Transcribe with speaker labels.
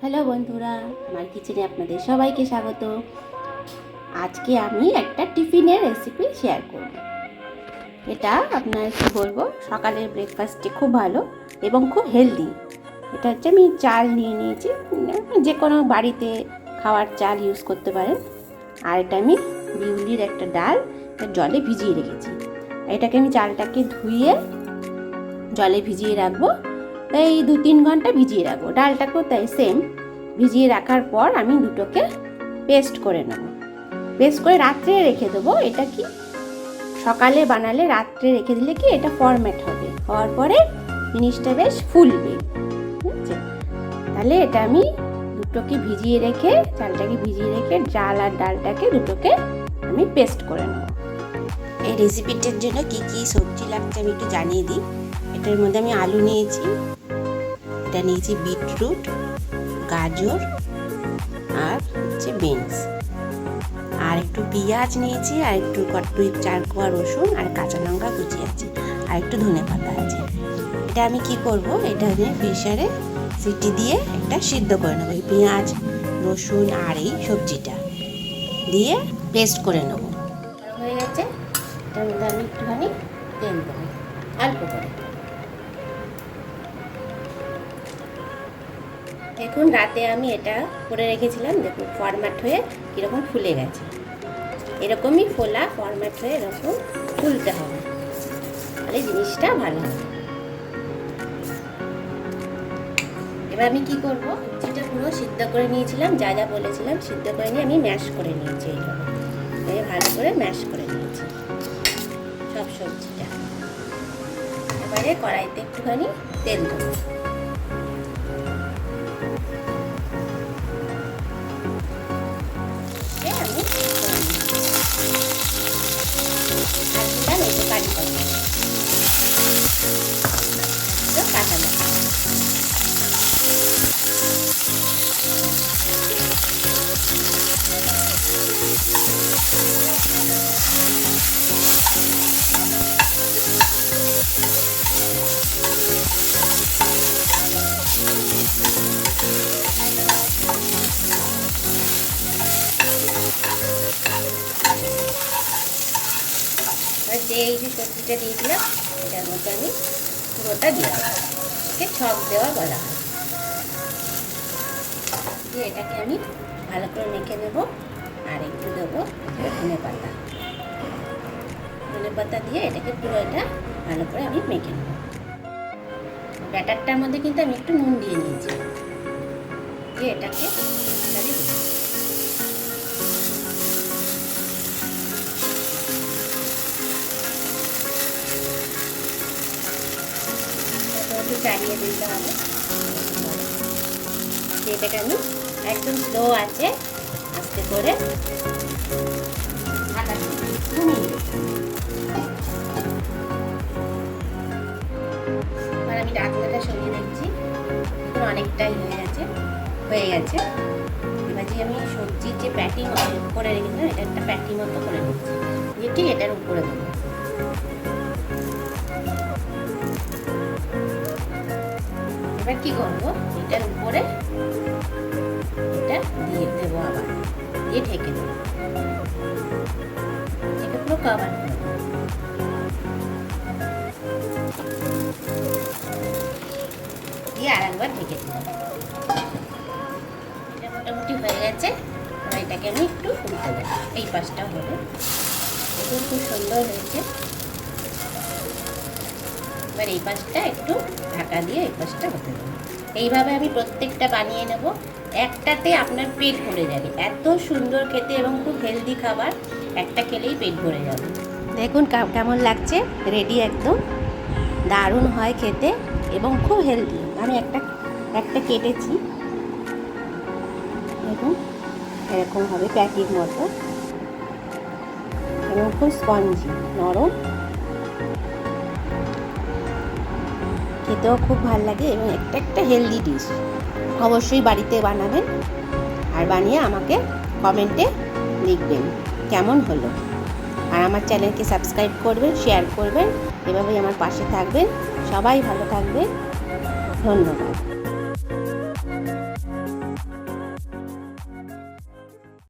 Speaker 1: Hello বন্ধুরা, আমার কিচেনে আপনাদের সবাইকে স্বাগত। আজকে আমি একটা টিফিনের রেসিপি শেয়ার করব। এটা আপনার কি বলবো, সকালের ব্রেকফাস্টে খুব ভালো এবং খুব হেলদি। এটা হচ্ছে আমি চাল নিয়ে নিয়েছি, যে কোনো বাড়িতে খাওয়ার চাল ইউজ করতে পারেন। আর এটা আমি বিউলির একটা ডাল জলে ভিজিয়ে রেখেছি। এটাকে আমি চালটাকে ধুয়ে জলে ভিজিয়ে রাখবো, এই 2-3 ঘন্টা ভিজিয়ে রাখবো। ডালটাকেও তাই সেম ভিজিয়ে রাখার পর আমি দুটোকে পেস্ট করে নেব। পেস্ট করে রাত্রে রেখে দেবো। এটা কি সকালে বানালে রাত্রে রেখে দিলে কি এটা ফরম্যাট হবে, হওয়ার পরে জিনিসটা বেশ ফুলবে। ঠিক আছে, তাহলে এটা আমি দুটোকে ভিজিয়ে রেখে, চালটাকে ভিজিয়ে রেখে ডাল আর ডালটাকে দুটোকে আমি পেস্ট করে নেব। এই রেসিপিটার জন্য কি কি সবজি লাগছে আমি একটু জানিয়ে দিই। এটার মধ্যে আমি আলু নিয়েছি, এটা নিয়েছি বিটরুট, গাজর আর হচ্ছে বিনস, আর একটু পেঁয়াজ নিয়েছি, আর একটু 4 কোয়া রসুন আর কাঁচা লঙ্কা কুচি আছে, আর একটু ধনেপাতা আছে। এটা আমি কি করব, এটা আমি প্রেসারে সিটি দিয়ে একটা সিদ্ধ করে নেবো। এই পেঁয়াজ রসুন আর এই সবজিটা দিয়ে পেস্ট করে নেবো। হয়ে গেছে, এটার মধ্যে আমি একটুখানি তেল দেবো অল্প করে। দেখুন, রাতে আমি এটা করে রেখেছিলাম, দেখুন ফরম্যাট হয়ে কীরকম ফুলে গেছে। এরকমই ফোলা ফরম্যাট হয়ে এরকম ফুলতে হবে, তাহলে জিনিসটা ভালো হবে। এবার আমি কি করব, যেটা পুরো সিদ্ধ করে নিয়েছিলাম, যা যা বলেছিলাম সিদ্ধ করে নিয়ে আমি ম্যাশ করে নিয়েছি। এইভাবে ভালো করে ম্যাশ করে নিয়েছি সব সবজিটা। এবারে কড়াইতে একটুখানি তেল দেবো। যে এই যে সবজিটা দিয়েছিলাম এটার মধ্যে আমি পুরোটা দিয়ে দেবো। একে ছক দেওয়া বলা হয়। দিয়ে এটাকে আমি ভালো করে মেখে নেব। আর একটু দেবো ধনেপাতা। ধনেপাতা দিয়ে এটাকে পুরো এটা ভালো করে আমি মেখে নেব। ব্যাটারটার মধ্যে কিন্তু আমি একটু নুন দিয়ে নিয়েছি। দিয়ে এটাকে চালিয়ে দিতে হবে। এটাকে আমি একদম স্লো আছে আস্তে করে ঢাকা দিয়ে এবার আমি ঢাকনাটা সরিয়ে দেখছি, অনেকটাই হয়ে গেছে। এবার যে আমি সবজির যে প্যাটি করে রেখেছিলাম, এটা একটা প্যাটি মতো করে নিচ্ছি, দিয়ে ঠিক এটার উপরে দেবো। এবার কি করবো, এটার উপরে এটা দিয়ে দেবো, আবার দিয়ে ঢেকে দেবো। এটা পুরো কভার করে দেবো। দিয়ে আর একবার ঢেকে দেবো। এটা মোটামুটি হয়ে গেছে। এটাকে আমি একটু উল্টে দেবো, এই পাশটা হবে। দেখুন খুব সুন্দর হয়েছে। এবার এই পাশটা একটু ঢাকা দিয়ে এই পাশটা হতে দেবো। এইভাবে আমি প্রত্যেকটা বানিয়ে নেব। একটাতে আপনার পেট ভরে যাবে, এত সুন্দর খেতে এবং খুব হেলদি খাবার। একটা খেলেই পেট ভরে যাবে। দেখুন কেমন লাগছে, রেডি, একদম দারুণ হয় খেতে এবং খুব হেলদি। আমি একটা কেটেছি, দেখুন এরকম হবে প্যাটির মতো এবং খুব স্পঞ্জি, নরম, খেতেও খুব ভালো লাগে এবং একটা হেলদি ডিশ। অবশ্যই বাড়িতে বানাবেন আর বানিয়ে আমাকে কমেন্টে লিখবেন কেমন হলো। আর আমার চ্যানেলকে সাবস্ক্রাইব করবেন, শেয়ার করবেন, এভাবেই আমার পাশে থাকবেন। সবাই ভালো থাকবেন। ধন্যবাদ।